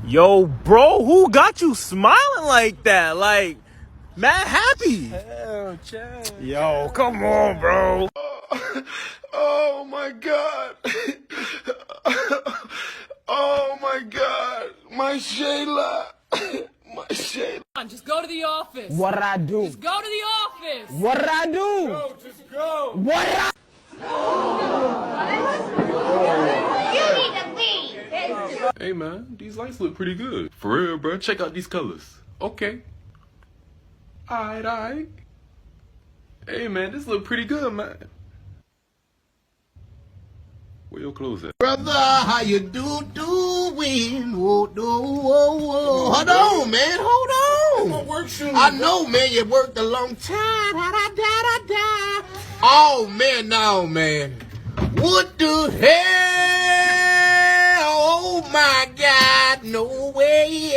Yo, bro, who got you smiling like that? Like, mad happy. Hell, chill. Yo, come on, bro. Oh my God. Oh my God. My Shayla. My Shayla. Just go to the office. What'd I do? Just go to the office. What'd I do? Go, just go. What did I You need to leave. Hey man, these lights look pretty good. For real, bro. Check out these colors. Okay. Alright. Hey man, this look pretty good, man. Where your clothes at? Brother, how you doing? Whoa, whoa, whoa. Hold on, man. Hold on. Work shoes. I know, man. You worked a long time. Oh, man, no, man. What the hell? Oh, my God. No way.